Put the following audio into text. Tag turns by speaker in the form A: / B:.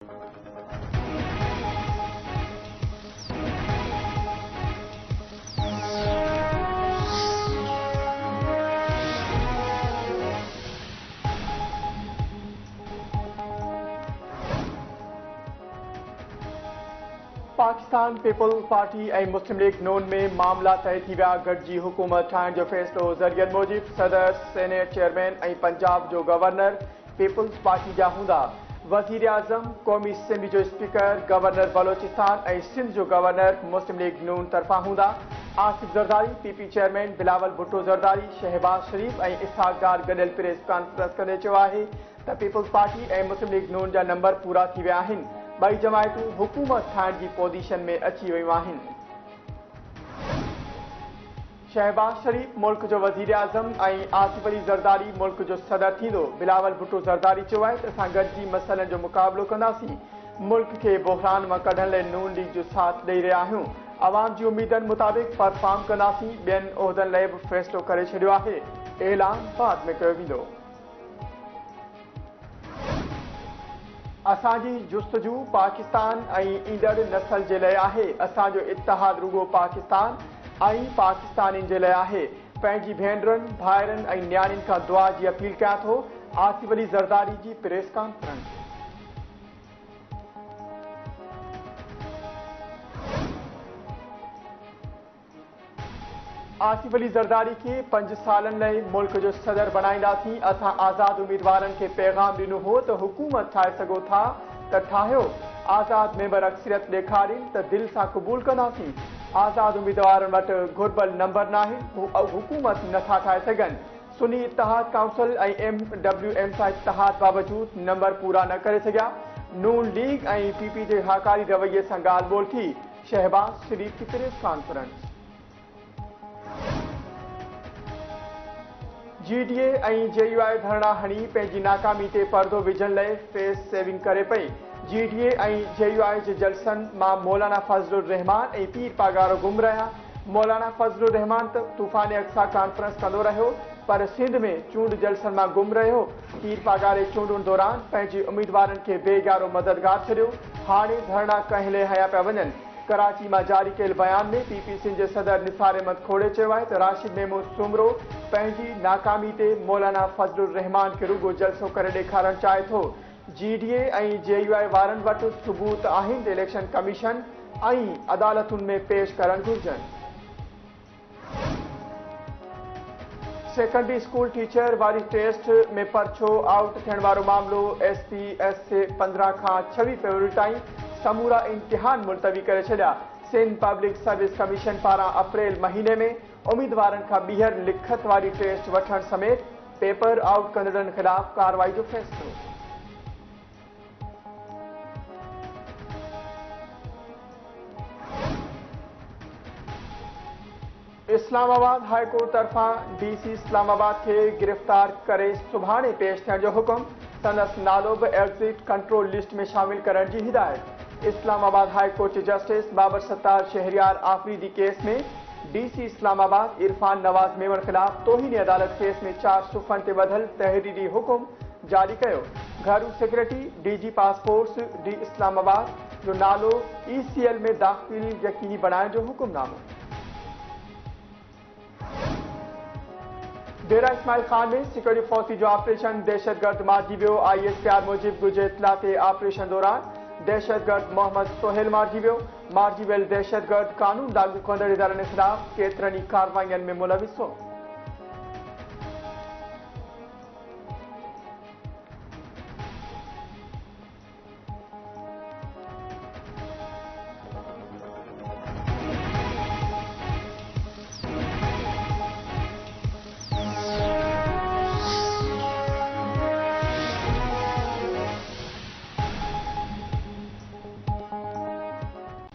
A: Pakistan peoples party ऐं मुस्लिम league नून में मामला तय थी विया। गॾिजी हुकूमत ठाहिण जो फ़ैसिलो ज़रियनि मूजिब सदर, सेनेट चेयरमैन ऐं पंजाब जो गवर्नर पीपल्स पार्टी जा हूंदा। वज़ीर आज़म, क़ौमी असेंबली जो स्पीकर, गवर्नर बलोचिस्तान ऐं सिंध जो गवर्नर मुस्लिम लीग नून तरफ़ां हूंदा। आसिफ ज़रदारी, पीपी चेयरमैन बिलावल भुट्टो ज़रदारी, शहबाज शरीफ़ ऐं इसहाक़ डार गॾियल प्रेस कॉन्फ्रेंस कंदे चयो आहे त पीपल्स पार्टी ऐं मुस्लिम लीग नून जा नंबर पूरा थी विया आहिनि। ॿई जमायतूं हुकूमत ठाहिण जी पोज़ीशन में अची वियूं आहिनि। शहबाज शरीफ़ मुल्क जो वज़ीर आज़म ऐं आसिफ अली ज़रदारी मुल्क जो सदर थींदो। बिलावल भुट्टो ज़रदारी चयो आहे त असां गॾिजी मसइलनि जो मुक़ाबिलो कंदासीं। मुल्क खे बहरान मां कढण लाइ नून लीग जो साथ ॾेई रहिया आहियूं। अवाम जी उमीदनि मुताबिक़ परफॉर्म कंदासीं। ॿियनि उहिदनि लाइ बि फ़ैसिलो करे छॾियो आहे। ऐलान बाद में कयो वेंदो। असांजी जुस्तजू पाकिस्तान ऐं ईंदड़ नस्ल जे लाइ आहे। असांजो इत्तेहाद रुगो पाकिस्तान ऐं पाकिस्तानियुनि जे लाइ आहे। पंहिंजी भेनरुनि, भाइरनि ऐं न्याणियुनि खां दुआ जी अपील कयां थो। आसिफ अली ज़रदारी जी प्रेस कॉन्फ्रेंस। आसिफ अली ज़रदारी खे 5 सालनि लाइ मुल्क जो सदर बणाईंदासीं। असां आज़ाद उम्मीदवारनि खे पैगाम ॾिनो हो त हुकूमत ठाहे सघो था त ठाहियो। आज़ाद मेंबर अक्सरियत ॾेखारीनि त दिलि सां क़बूल कंदासीं। आज़ाद उम्मीदवारनि वटि घुर्बल नंबर नाहे, हुकूमत नथा ठाहे सघनि। सुन्नी इत्तेहाद काउंसिल ऐं MWM सां इत्तेहाद बावजूद नंबर पूरा न करे सघिया। नून लीग ऐं PP जे हकारी रवैये सां ॻाल्हि ॿोल थी। शहबाज शरीफ़ की प्रेस कॉन्फ्रेंस। GDA ऐं JUI धरणा हणी पंहिंजी नाकामी ते परदो विझण लाइ फेस सेविंग करे पई। GDA ऐं JUI जे जलसनि मां मौलाना फज़लुर रहमान ऐं पीर पागारो गुम रहिया। मौलाना फज़लुर रहमान त तूफ़ान अक्सा कॉन्फ्रेंस कंदो रहियो, पर सिंध में चूंड जलसनि मां गुम रहियो। पीर पागारे चूंडुनि दौरान पंहिंजे उम्मीदवारनि खे बेगारो मददगार छॾियो। हाणे धरणा कंहिं लाइ हया पिया वञनि। कराची मां जारी कयल बयान में PP सिंध जे सदर निसार अहमद खोड़े चयो आहे त राशिद मेमून सुमरो पंहिंजी नाकामी ते मौलाना फज़लुर रहमान खे रुगो जलसो करे ॾेखारणु चाहे थो। GDA ऐं JUI वारनि वटि सबूत आहिनि त इलेक्शन कमीशन ऐं अदालतुनि में पेश करणु घुर्जनि। सेकेंडरी स्कूल टीचर वारी टेस्ट में परछो आउट थियण वारो मामिलो SPS से 15 खां 26 फरवरी ताईं समूरा इम्तिहान मुलतवी करे छॾिया। सिंध पब्लिक सर्विस कमीशन पारां अप्रैल महीने में उम्मीदवारनि खां ॿीहर लिखत वारी टेस्ट वठण समेत पेपर आउट कंदड़नि ख़िलाफ़ कार्रवाई जो फ़ैसिलो। इस्लामाबाद हाई कोर्ट तरफ़ां DC इस्लामाबाद खे गिरफ़्तार करे सुभाणे पेश थियण जो हुकुम। संदसि नालो बि एग्ज़िट कंट्रोल लिस्ट में शामिल करण जी हिदायत। इस्लामाबाद हाई कोर्ट जे जस्टिस बाबर सत्तार शहरियार आफरीदी केस में DC इस्लामाबाद इरफान नवाज़ मेमण ख़िलाफ़ तौहीन अदालत केस में 4 सुफ़नि ते ॿधल तहरीरी हुकुम जारी कयो। घरू secretary DG passports D Islamabad जो नालो ECL में दाख़िल यकीनी बणाइण जो हुकुमनामो। डेरा इस्माइल खान में सिक्योरिटी फौजी जो ऑपरेशन दहशतगर्द मारिजी वियो। ISPR मूजिब गुजे इतला ते ऑपरेशन दौरान दहशतगर्द मोहम्मद सोहेल मारिजी वियो। मारिजी वियल दहशतगर्द कानून लागू कंदड़ इदारनि ख़िलाफ़ केतिरनि ई कार्रवाइनि में मुलविस हो।